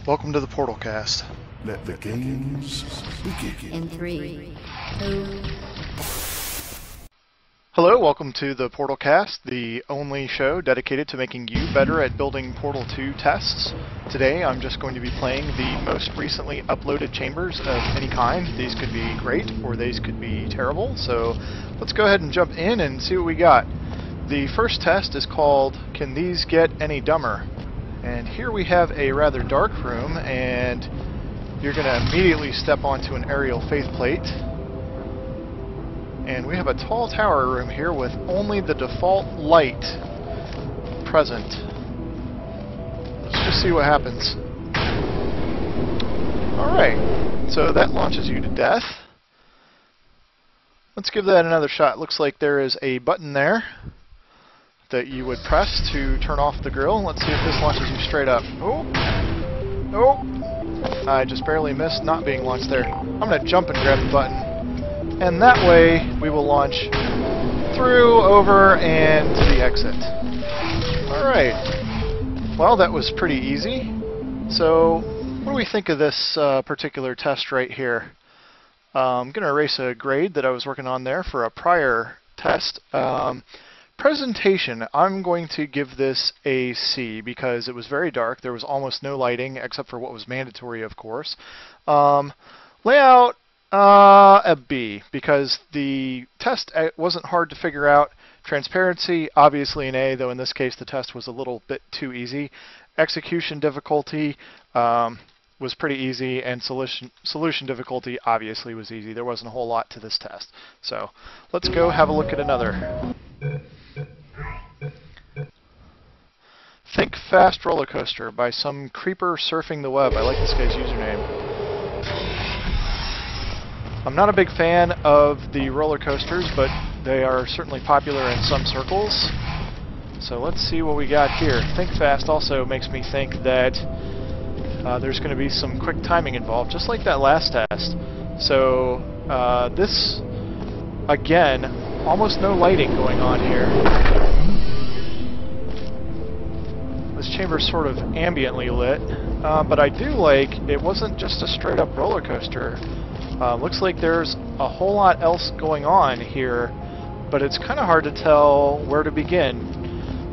Welcome to the Portalcast. Let the games begin. In 3, 2. Hello, welcome to the Portalcast, the only show dedicated to making you better at building Portal 2 tests. Today I'm just going to be playing the most recently uploaded chambers of any kind. These could be great or these could be terrible, so let's go ahead and jump in and see what we got. The first test is called, Can These Get Any Dumber? And here we have a rather dark room, and you're going to immediately step onto an aerial faceplate. And we have a tall tower room here with only the default light present. Let's just see what happens. Alright, so that launches you to death. Let's give that another shot. Looks like there is a button there that you would press to turn off the grill. Let's see if this launches you straight up. Oh! Oh! I just barely missed not being launched there. I'm going to jump and grab the button. And that way, we will launch through, over, and to the exit. Alright. Well, that was pretty easy. So, what do we think of this particular test right here? I'm going to erase a grade that I was working on there for a prior test. Presentation, I'm going to give this a C because it was very dark. There was almost no lighting except for what was mandatory, of course. Layout, a B because the test wasn't hard to figure out. Transparency, obviously an A, though in this case the test was a little bit too easy. Execution difficulty was pretty easy, and solution difficulty obviously was easy. There wasn't a whole lot to this test. So let's go have a look at another. Think Fast Roller Coaster by some creeper surfing the web. I like this guy's username. I'm not a big fan of the roller coasters, but they are certainly popular in some circles. So let's see what we got here. Think Fast also makes me think that there's going to be some quick timing involved, just like that last test. So this, again, almost no lighting going on here. This chamber's sort of ambiently lit, but I do like it wasn't just a straight up roller coaster. Looks like there's a whole lot else going on here, but it's kind of hard to tell where to begin.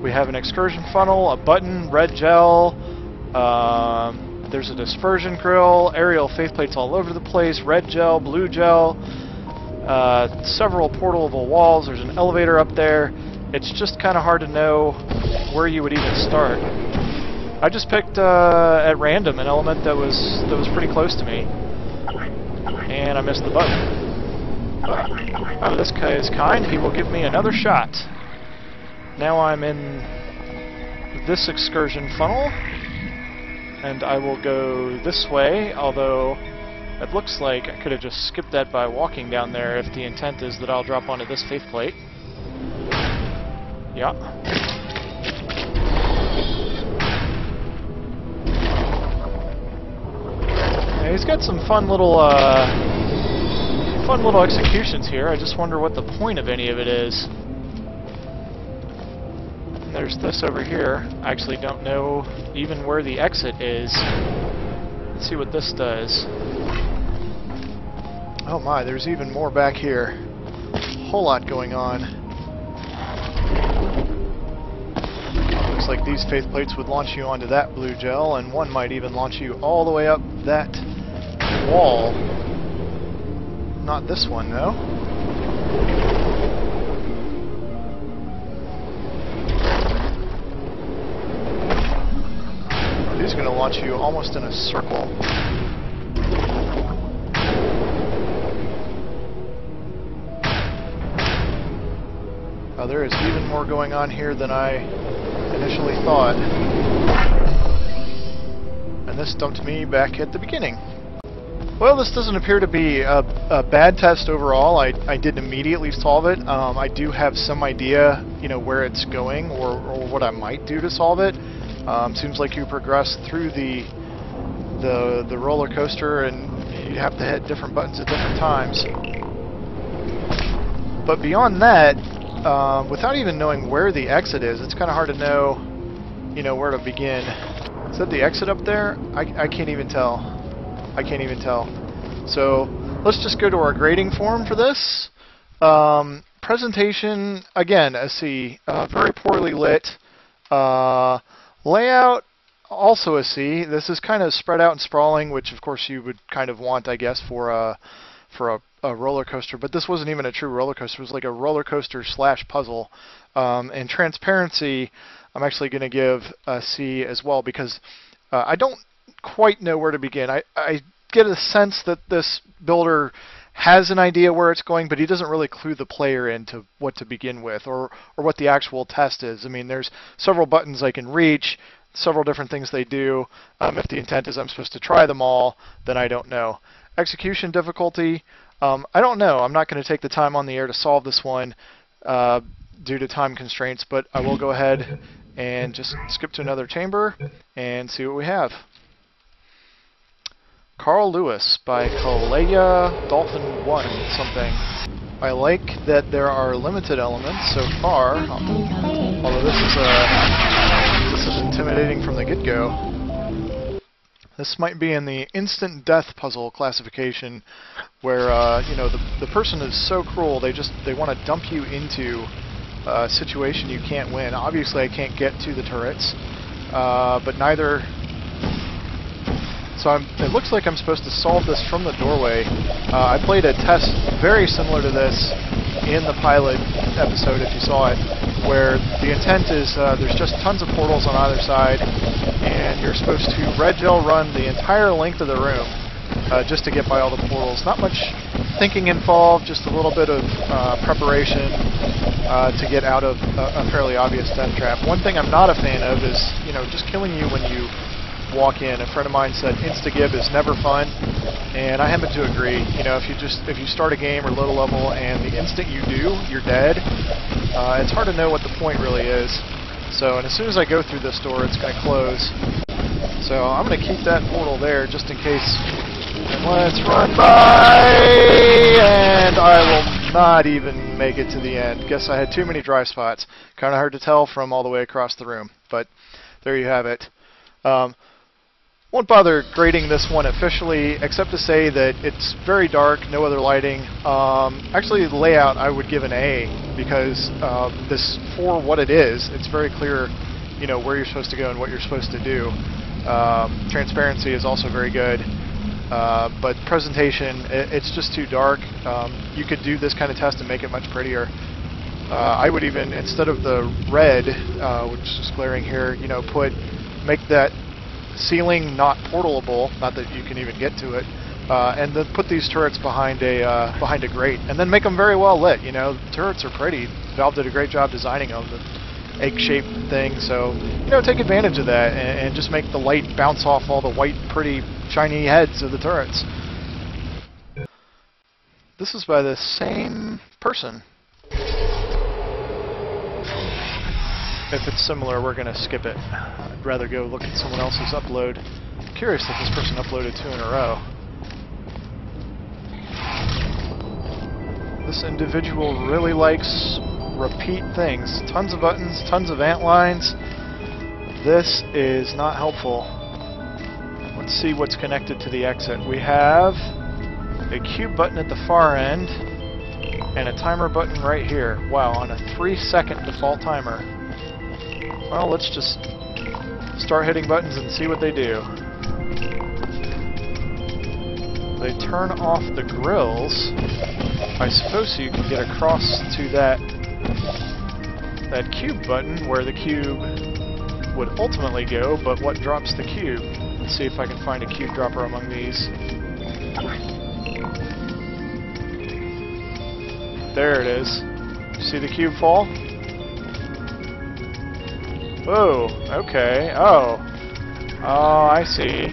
We have an excursion funnel, a button, red gel, there's a dispersion grill, aerial faceplates all over the place, red gel, blue gel, several portable walls, there's an elevator up there. It's just kind of hard to know where you would even start. I just picked at random an element that was pretty close to me, and I missed the button. But this guy is kind. He will give me another shot. Now I'm in this excursion funnel, and I will go this way. Although it looks like I could have just skipped that by walking down there if the intent is that I'll drop onto this faceplate. Yeah. Yeah, he's got some fun little executions here. I just wonder what the point of any of it is. And there's this over here. I actually don't know even where the exit is. Let's see what this does. Oh my, there's even more back here. Whole lot going on. Looks like these faceplates would launch you onto that blue gel, and one might even launch you all the way up that wall. Not this one, though. These are going to launch you almost in a circle. Oh, there is even more going on here than I initially thought. And this dumped me back at the beginning. Well, this doesn't appear to be a bad test overall. I didn't immediately solve it. I do have some idea, where it's going or what I might do to solve it. Seems like you progress through the roller coaster, and you have to hit different buttons at different times. But beyond that, without even knowing where the exit is, it's kind of hard to know, where to begin. Is that the exit up there? I can't even tell. I can't even tell. So let's just go to our grading form for this. Presentation, again, a C. Very poorly lit. Layout, also a C. This is kind of spread out and sprawling, which of course you would kind of want, I guess, for a roller coaster. But this wasn't even a true roller coaster. It was like a roller coaster / puzzle. And transparency, I'm actually going to give a C as well, because I don't quite know where to begin. I get a sense that this builder has an idea where it's going, but he doesn't really clue the player into what to begin with, or what the actual test is. I mean, there's several buttons I can reach, several different things they do. If the intent is I'm supposed to try them all, then I don't know. Execution difficulty, I don't know. I'm not going to take the time on the air to solve this one due to time constraints, but I will go ahead and just skip to another chamber and see what we have. Carl Lewis by Kalea Dolphin 1 something. I like that there are limited elements so far, although this is intimidating from the get-go. This might be in the instant death puzzle classification, where you know, the person is so cruel they want to dump you into a situation you can't win. Obviously, I can't get to the turrets, but neither. So it looks like I'm supposed to solve this from the doorway. I played a test very similar to this in the pilot episode, if you saw it, where the intent is there's just tons of portals on either side, and you're supposed to red gel run the entire length of the room just to get by all the portals. Not much thinking involved, just a little bit of preparation to get out of a fairly obvious death trap. One thing I'm not a fan of is, you know, just killing you when you walk in. A friend of mine said insta-gib is never fun, and I happen to agree. You know, if you start a game or load a level and the instant you do, you're dead, it's hard to know what the point really is. So, and as soon as I go through this door, it's going to close. So I'm going to keep that portal there just in case. And let's run by, and I will not even make it to the end. Guess I had too many dry spots. Kind of hard to tell from all the way across the room, but there you have it. Won't bother grading this one officially, except to say that it's very dark, no other lighting. Actually, the layout I would give an A, because this, for what it is, it's very clear, you know, where you're supposed to go and what you're supposed to do. Transparency is also very good, but presentation, it's just too dark. You could do this kind of test and make it much prettier. I would even, instead of the red, which is glaring here, you know, make that ceiling not portalable, not that you can even get to it, and then put these turrets behind a grate, and then make them very well lit. You know, turrets are pretty. Valve did a great job designing them, the egg-shaped thing. So, you know, take advantage of that and just make the light bounce off all the white, pretty, shiny heads of the turrets. This is by the same person. If it's similar, we're going to skip it. I'd rather go look at someone else's upload. I'm curious if this person uploaded 2 in a row. This individual really likes repeat things. Tons of buttons, tons of ant lines. This is not helpful. Let's see what's connected to the exit. We have a cube button at the far end and a timer button right here. Wow, on a 3-second default timer. Well, let's just start hitting buttons and see what they do. They turn off the grills. I suppose so you can get across to that cube button where the cube would ultimately go, but what drops the cube? Let's see if I can find a cube dropper among these. There it is. See the cube fall? Whoa, okay. Oh, I see.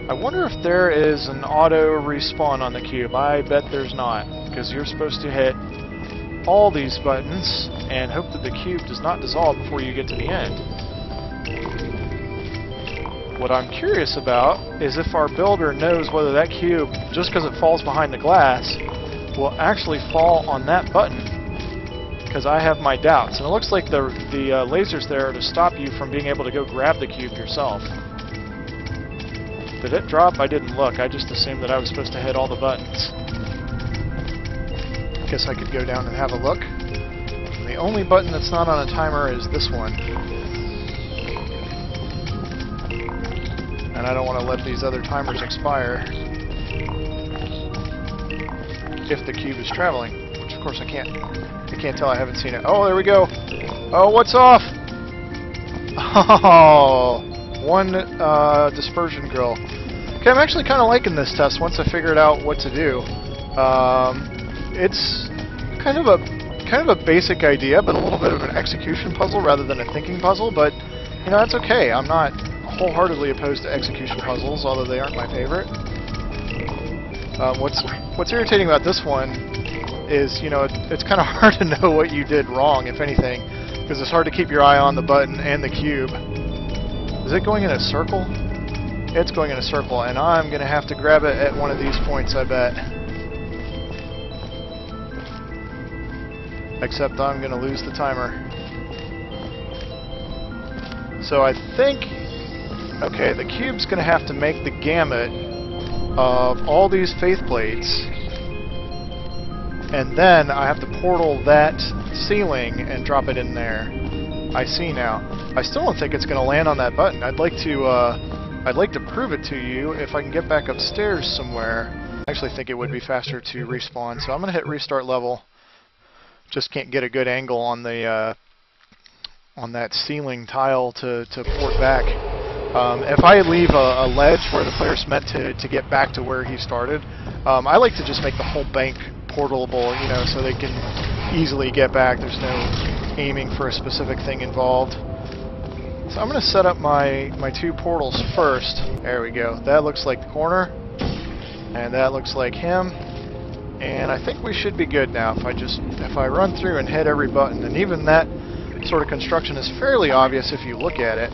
I wonder if there is an auto respawn on the cube. I bet there's not, because you're supposed to hit all these buttons and hope that the cube does not dissolve before you get to the end. What I'm curious about is if our builder knows whether that cube, just because it falls behind the glass, will actually fall on that button. because I have my doubts. And it looks like the lasers there are to stop you from being able to go grab the cube yourself. Did it drop? I didn't look. I just assumed that I was supposed to hit all the buttons. Guess I could go down and have a look. And the only button that's not on a timer is this one. And I don't want to let these other timers expire if the cube is traveling, which of course I can't tell. I haven't seen it. Oh, there we go. Oh, what's off? Oh, one dispersion grill. Okay, I'm actually kind of liking this test once I figured out what to do. It's kind of a basic idea, but a little bit of an execution puzzle rather than a thinking puzzle. But you know, that's okay. I'm not wholeheartedly opposed to execution puzzles, although they aren't my favorite. What's irritating about this one is, you know, it's kind of hard to know what you did wrong, if anything, because it's hard to keep your eye on the button and the cube. Is it going in a circle? It's going in a circle, and I'm going to have to grab it at one of these points, I bet. Except I'm going to lose the timer. So I think, okay, the cube's going to have to make the gamut of all these faith plates, and then I have to portal that ceiling and drop it in there. I see now. I still don't think it's going to land on that button. I'd like to prove it to you if I can get back upstairs somewhere. I actually think it would be faster to respawn, so I'm going to hit restart level. Just can't get a good angle on the on that ceiling tile to port back. If I leave a ledge where the player's meant to get back to where he started, I like to just make the whole bank portable, you know, so they can easily get back. There's no aiming for a specific thing involved. So I'm going to set up my two portals first. There we go. That looks like the corner, and that looks like him. And I think we should be good now if I run through and hit every button, and even that sort of construction is fairly obvious if you look at it.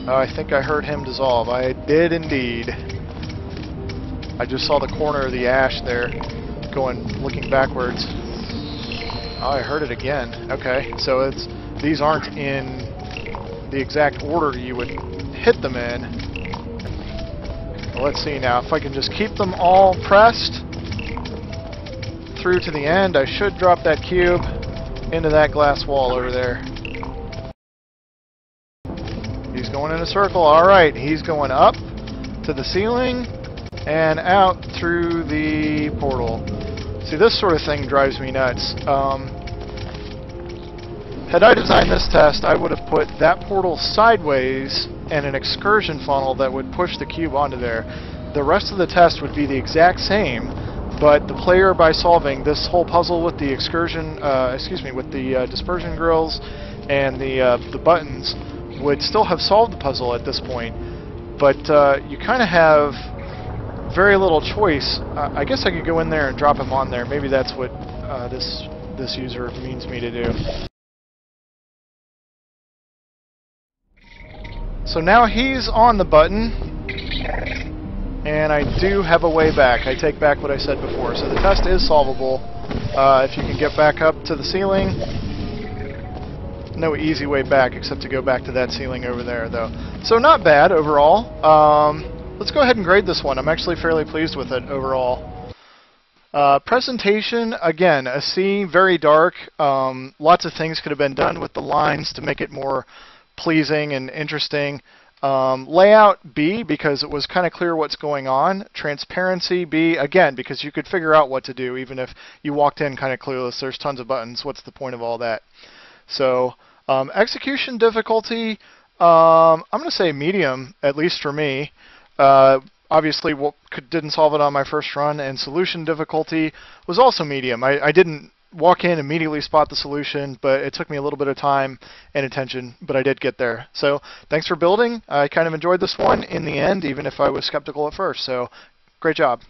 I think I heard him dissolve. I did indeed. I just saw the corner of the ash there looking backwards. Oh, I heard it again. Okay, so these aren't in the exact order you would hit them in. Well, let's see now. If I can just keep them all pressed through to the end, I should drop that cube into that glass wall over there. He's going in a circle. Alright, he's going up to the ceiling and out through the portal. See, this sort of thing drives me nuts. Had I designed this test, I would have put that portal sideways and an excursion funnel that would push the cube onto there. The rest of the test would be the exact same, but the player, by solving this whole puzzle with the excursion, with the dispersion grills and the buttons, would still have solved the puzzle at this point. But you kind of have very little choice. I guess I could go in there and drop him on there. Maybe that's what this user means me to do. So now he's on the button, and I do have a way back. I take back what I said before. So the test is solvable if you can get back up to the ceiling. No easy way back except to go back to that ceiling over there, though. So not bad overall. Let's go ahead and grade this one. I'm actually fairly pleased with it overall. Presentation, again, a C, very dark. Lots of things could have been done with the lines to make it more pleasing and interesting. Layout, B, because it was kind of clear what's going on. Transparency, B, again, because you could figure out what to do even if you walked in kind of clueless. There's tons of buttons. What's the point of all that? So execution difficulty, I'm going to say medium, at least for me. Obviously didn't solve it on my first run, and solution difficulty was also medium. I didn't walk in, immediately spot the solution, but it took me a little bit of time and attention, but I did get there. So thanks for building. I kind of enjoyed this one in the end, even if I was skeptical at first. So great job.